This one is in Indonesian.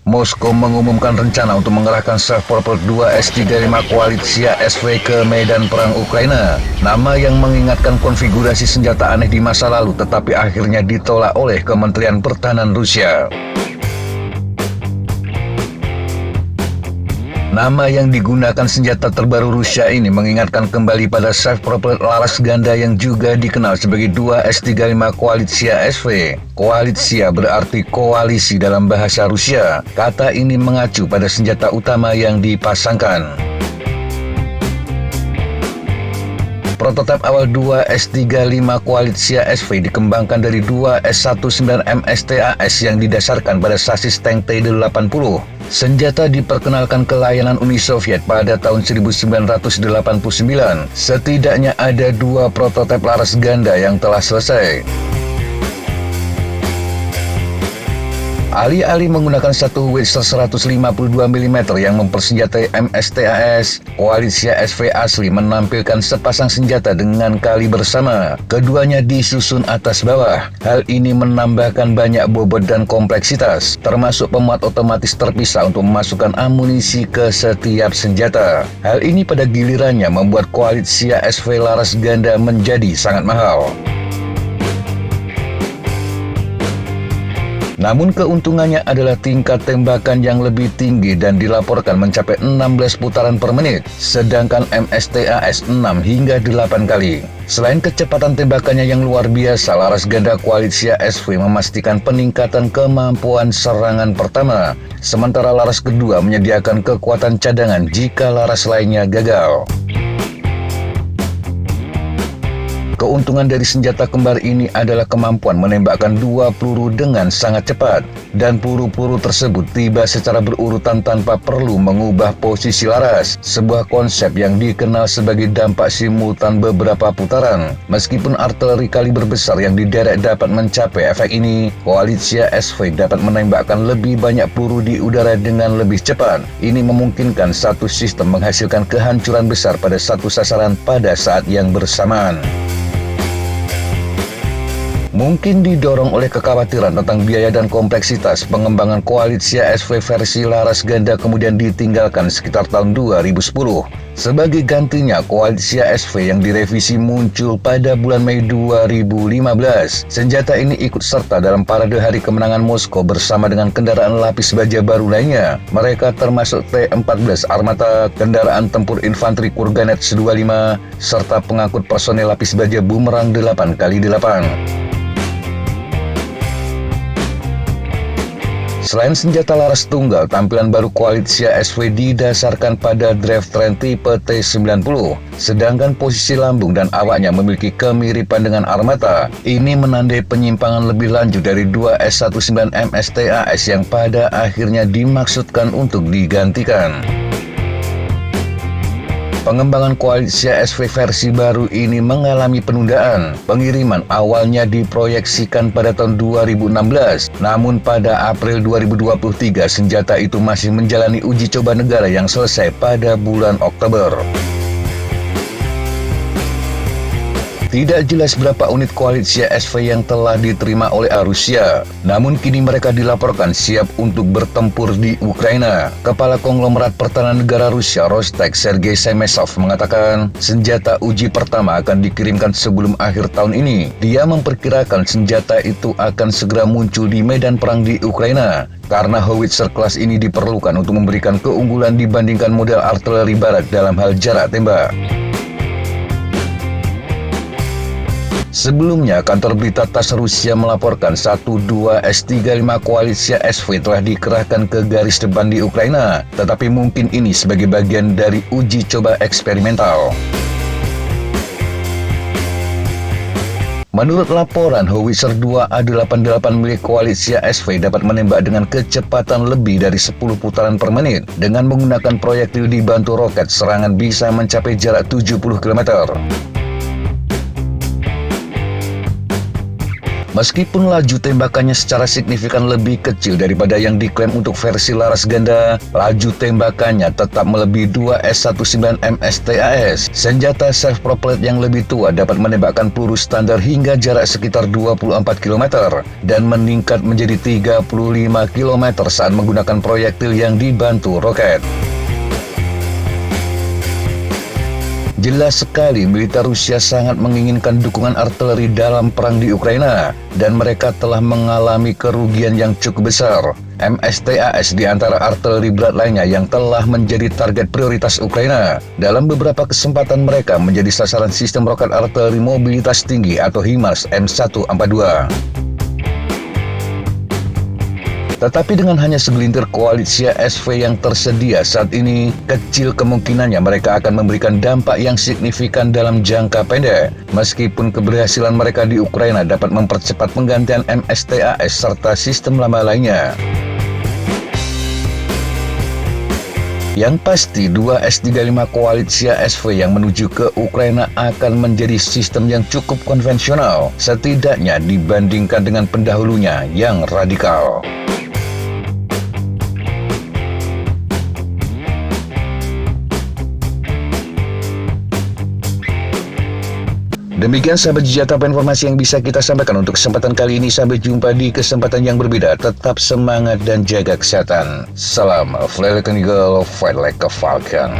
Moskow mengumumkan rencana untuk mengerahkan Self-Propelled 2 S-35 Koalisia SV ke medan perang Ukraina. Nama yang mengingatkan konfigurasi senjata aneh di masa lalu tetapi akhirnya ditolak oleh Kementerian Pertahanan Rusia. Nama yang digunakan senjata terbaru Rusia ini mengingatkan kembali pada self-propelled laras ganda yang juga dikenal sebagai 2 S-35 Koalisia SV. Koalisia berarti koalisi dalam bahasa Rusia. Kata ini mengacu pada senjata utama yang dipasangkan. Prototipe awal 2 S-35 Koalisia SV dikembangkan dari 2 S-19 MSTAS yang didasarkan pada sasis tank T-80. Senjata diperkenalkan ke layanan Uni Soviet pada tahun 1989. Setidaknya ada 2 prototipe laras ganda yang telah selesai. Alih-alih menggunakan satu Howitzer 152 mm yang mempersenjatai MSTAS, Koalisia SV asli menampilkan sepasang senjata dengan kaliber sama. Keduanya disusun atas bawah. Hal ini menambahkan banyak bobot dan kompleksitas, termasuk pemuat otomatis terpisah untuk memasukkan amunisi ke setiap senjata. Hal ini pada gilirannya membuat Koalisia SV laras ganda menjadi sangat mahal. Namun keuntungannya adalah tingkat tembakan yang lebih tinggi dan dilaporkan mencapai 16 putaran per menit, sedangkan MSTAS 6 hingga 8 kali. Selain kecepatan tembakannya yang luar biasa, laras ganda Koalisia SV memastikan peningkatan kemampuan serangan pertama, sementara laras kedua menyediakan kekuatan cadangan jika laras lainnya gagal. Keuntungan dari senjata kembar ini adalah kemampuan menembakkan 2 peluru dengan sangat cepat, dan peluru-peluru tersebut tiba secara berurutan tanpa perlu mengubah posisi laras, sebuah konsep yang dikenal sebagai dampak simultan beberapa putaran. Meskipun artileri kaliber besar yang diderek dapat mencapai efek ini, Koalisia SV dapat menembakkan lebih banyak peluru di udara dengan lebih cepat. Ini memungkinkan satu sistem menghasilkan kehancuran besar pada satu sasaran pada saat yang bersamaan. Mungkin didorong oleh kekhawatiran tentang biaya dan kompleksitas, pengembangan Koalisia SV versi laras ganda kemudian ditinggalkan sekitar tahun 2010. Sebagai gantinya, Koalisia SV yang direvisi muncul pada bulan Mei 2015. Senjata ini ikut serta dalam parade Hari Kemenangan Moskow bersama dengan kendaraan lapis baja baru lainnya. Mereka termasuk T-14 Armata, kendaraan tempur infanteri Kurganets 25, serta pengangkut personel lapis baja Bumerang 8x8. Selain senjata laras tunggal, tampilan baru Koalisia SV didasarkan pada drivetrain tipe T-90, sedangkan posisi lambung dan awaknya memiliki kemiripan dengan Armata. Ini menandai penyimpangan lebih lanjut dari 2 S-19 MSTAS yang pada akhirnya dimaksudkan untuk digantikan. Pengembangan Koalisia SV versi baru ini mengalami penundaan. Pengiriman awalnya diproyeksikan pada tahun 2016, namun pada April 2023 senjata itu masih menjalani uji coba negara yang selesai pada bulan Oktober. Tidak jelas berapa unit Koalisia SV yang telah diterima oleh Rusia, namun kini mereka dilaporkan siap untuk bertempur di Ukraina. Kepala Konglomerat Pertahanan Negara Rusia Rostec Sergei Semesov mengatakan senjata uji pertama akan dikirimkan sebelum akhir tahun ini. Dia memperkirakan senjata itu akan segera muncul di medan perang di Ukraina, karena Howitzer kelas ini diperlukan untuk memberikan keunggulan dibandingkan model artileri barat dalam hal jarak tembak. Sebelumnya, kantor berita TASS Rusia melaporkan 1-2 S-35 Koalisia SV telah dikerahkan ke garis depan di Ukraina, tetapi mungkin ini sebagai bagian dari uji coba eksperimental. Menurut laporan, Howitzer 2 A88 milik Koalisia SV dapat menembak dengan kecepatan lebih dari 10 putaran per menit. Dengan menggunakan proyektil dibantu roket, serangan bisa mencapai jarak 70 km. Meskipun laju tembakannya secara signifikan lebih kecil daripada yang diklaim untuk versi laras ganda, laju tembakannya tetap melebihi 2 S19 MSTAS. Senjata self-propelled yang lebih tua dapat menembakkan peluru standar hingga jarak sekitar 24 km dan meningkat menjadi 35 km saat menggunakan proyektil yang dibantu roket. Jelas sekali militer Rusia sangat menginginkan dukungan artileri dalam perang di Ukraina, dan mereka telah mengalami kerugian yang cukup besar. MSTAS di antara artileri berat lainnya yang telah menjadi target prioritas Ukraina. Dalam beberapa kesempatan mereka menjadi sasaran sistem roket artileri mobilitas tinggi atau HIMARS M142. Tetapi dengan hanya segelintir koalisi SV yang tersedia saat ini, kecil kemungkinannya mereka akan memberikan dampak yang signifikan dalam jangka pendek. Meskipun keberhasilan mereka di Ukraina dapat mempercepat penggantian MSTAS serta sistem lama lainnya. Yang pasti, 2 S-35 koalisi SV yang menuju ke Ukraina akan menjadi sistem yang cukup konvensional, setidaknya dibandingkan dengan pendahulunya yang radikal. Demikian sahabat Jejak, informasi yang bisa kita sampaikan untuk kesempatan kali ini. Sampai jumpa di kesempatan yang berbeda. Tetap semangat dan jaga kesehatan. Salam Fly Like an Eagle, Fight Like a Falcon.